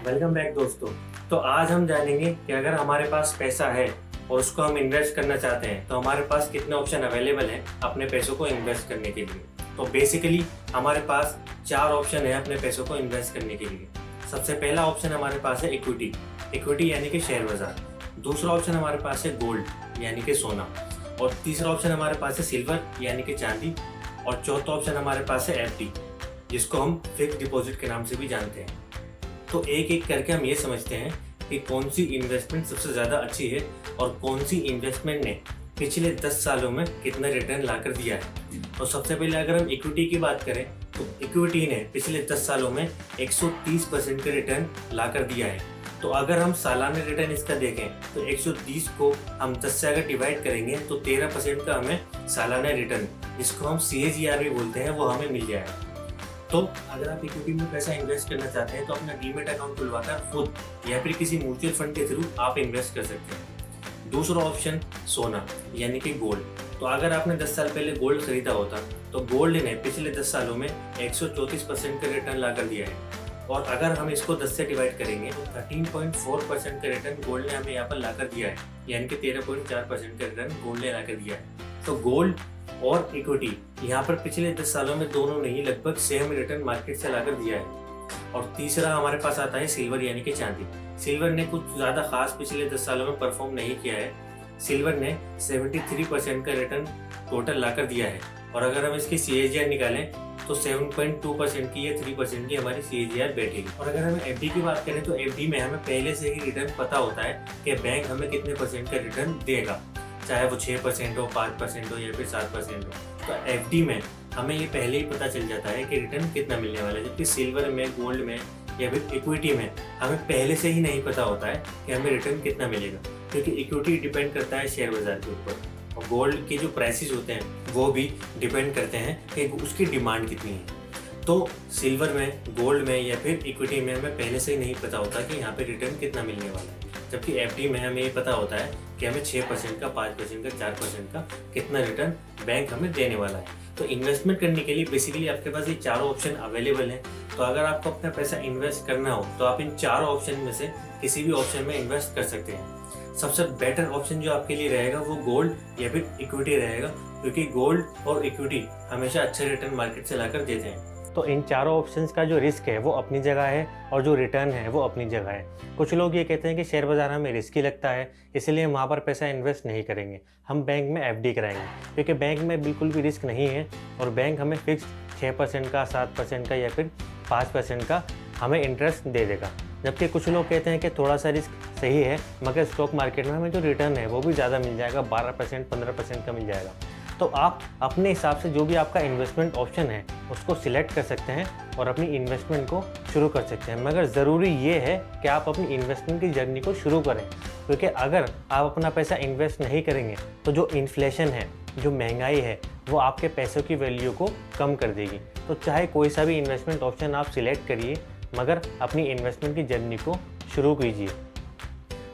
Welcome back दोस्तों। तो आज हम जानेंगे कि अगर हमारे पास पैसा है और उसको हम इन्वेस्ट करना चाहते हैं तो हमारे पास कितने ऑप्शन अवेलेबल हैं अपने पैसों को इन्वेस्ट करने के लिए। तो बेसिकली हमारे पास 4 ऑप्शन है अपने पैसों को इन्वेस्ट करने के लिए। सबसे पहला ऑप्शन हमारे पास है इक्विटी यानी कि शेयर बाजार। दूसरा ऑप्शन हमारे पास है गोल्ड यानी कि सोना। और तीसरा ऑप्शन हमारे पास है सिल्वर यानी कि चांदी। और चौथा ऑप्शन हमारे पास है एफडी, जिसको हम फिक्स डिपॉजिट के नाम से भी जानते हैं। तो एक एक करके हम ये समझते हैं कि कौन सी इन्वेस्टमेंट सबसे ज़्यादा अच्छी है और कौन सी इन्वेस्टमेंट ने पिछले 10 सालों में कितना रिटर्न ला कर दिया है। तो सबसे पहले अगर हम इक्विटी की बात करें तो इक्विटी ने पिछले 10 सालों में 130% का रिटर्न ला कर दिया है। तो अगर हम सालाना रिटर्न इसका देखें तो 130 को हम 10 से अगर डिवाइड करेंगे तो 13% का हमें सालाना रिटर्न, जिसको हम CAGR भी बोलते हैं, वो हमें मिल जाएगा। तो अगर आप इक्विटी में पैसा इन्वेस्ट करना चाहते हैं तो अपना डीमेट अकाउंट खुलवाकर खुद या फिर किसी म्यूचुअल फंड के थ्रू आप इन्वेस्ट कर सकते हैं। दूसरा ऑप्शन सोना यानी कि गोल्ड। तो अगर आपने 10 साल पहले गोल्ड खरीदा होता तो गोल्ड ने पिछले 10 सालों में 134% का रिटर्न ला कर दिया है। और अगर हम इसको 10 से डिवाइड करेंगे तो 13.4% का रिटर्न गोल्ड ने हमें यहाँ पर ला कर दिया है, यानी कि 13.4% का रिटर्न गोल्ड ने ला कर दिया है। तो गोल्ड और इक्विटी यहाँ पर पिछले 10 सालों में दोनों ने ही लगभग सेम रिटर्न मार्केट से लाकर दिया है। और तीसरा हमारे पास आता है सिल्वर यानी कि चांदी। सिल्वर ने कुछ ज़्यादा खास पिछले 10 सालों में परफॉर्म नहीं किया है। सिल्वर ने 73% का रिटर्न टोटल लाकर दिया है। और अगर हम इसकी CAGR निकालें तो 7.2% की या 3% की हमारी CAGR बैठेगी। और अगर हम FD की बात करें तो FD में हमें पहले से ही रिटर्न पता होता है कि बैंक हमें कितने परसेंट का रिटर्न देगा, चाहे वो 6% हो, 5% हो या फिर 7% हो। तो FD में हमें ये पहले ही पता चल जाता है कि रिटर्न कितना मिलने वाला है। जबकि सिल्वर में, गोल्ड में या फिर इक्विटी में हमें पहले से ही नहीं पता होता है कि हमें रिटर्न कितना मिलेगा, क्योंकि इक्विटी डिपेंड करता है शेयर बाजार के ऊपर और गोल्ड के जो प्राइसेस होते हैं वो भी डिपेंड करते हैं कि उसकी डिमांड कितनी है। तो सिल्वर में, गोल्ड में या फिर इक्विटी में हमें पहले से ही नहीं पता होता कि यहाँ पे रिटर्न कितना मिलने वाला है। जबकि FD में हमें ये पता होता है कि हमें 6% का, 5% का, 4% का कितना रिटर्न बैंक हमें देने वाला है। तो इन्वेस्टमेंट करने के लिए बेसिकली आपके पास ये चारों ऑप्शन अवेलेबल हैं। तो अगर आपको अपना पैसा इन्वेस्ट करना हो तो आप इन चारों ऑप्शन में से किसी भी ऑप्शन में इन्वेस्ट कर सकते हैं। सबसे बेटर ऑप्शन जो आपके लिए रहेगा वो गोल्ड या फिर इक्विटी रहेगा, क्योंकि गोल्ड और इक्विटी हमेशा अच्छे रिटर्न मार्केट से लाकर देते हैं। तो इन चारों ऑप्शंस का जो रिस्क है वो अपनी जगह है और जो रिटर्न है वो अपनी जगह है। कुछ लोग ये कहते हैं कि शेयर बाजार हमें रिस्की लगता है, इसलिए हम वहाँ पर पैसा इन्वेस्ट नहीं करेंगे, हम बैंक में FD कराएंगे, क्योंकि बैंक में बिल्कुल भी रिस्क नहीं है और बैंक हमें फिक्स 6% का, 7% का या फिर 5% का हमें इंटरेस्ट दे देगा। जबकि कुछ लोग कहते हैं कि थोड़ा सा रिस्क सही है, मगर स्टॉक मार्केट में हमें जो रिटर्न है वो भी ज़्यादा मिल जाएगा, 12%, 15% का मिल जाएगा। तो आप अपने हिसाब से जो भी आपका इन्वेस्टमेंट ऑप्शन है उसको सिलेक्ट कर सकते हैं और अपनी इन्वेस्टमेंट को शुरू कर सकते हैं। मगर ज़रूरी ये है कि आप अपनी इन्वेस्टमेंट की जर्नी को शुरू करें, क्योंकि अगर आप अपना पैसा इन्वेस्ट नहीं करेंगे तो जो इन्फ्लेशन है, जो महंगाई है, वो आपके पैसों की वैल्यू को कम कर देगी। तो चाहे कोई सा भी इन्वेस्टमेंट ऑप्शन आप सिलेक्ट करिए, मगर अपनी इन्वेस्टमेंट की जर्नी को शुरू कीजिए।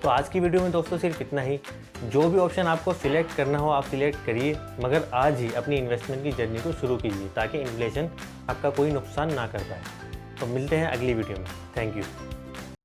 तो आज की वीडियो में दोस्तों सिर्फ इतना ही। जो भी ऑप्शन आपको सिलेक्ट करना हो आप सिलेक्ट करिए, मगर आज ही अपनी इन्वेस्टमेंट की जर्नी को शुरू कीजिए ताकि इन्फ्लेशन आपका कोई नुकसान ना कर पाए। तो मिलते हैं अगली वीडियो में। Thank you.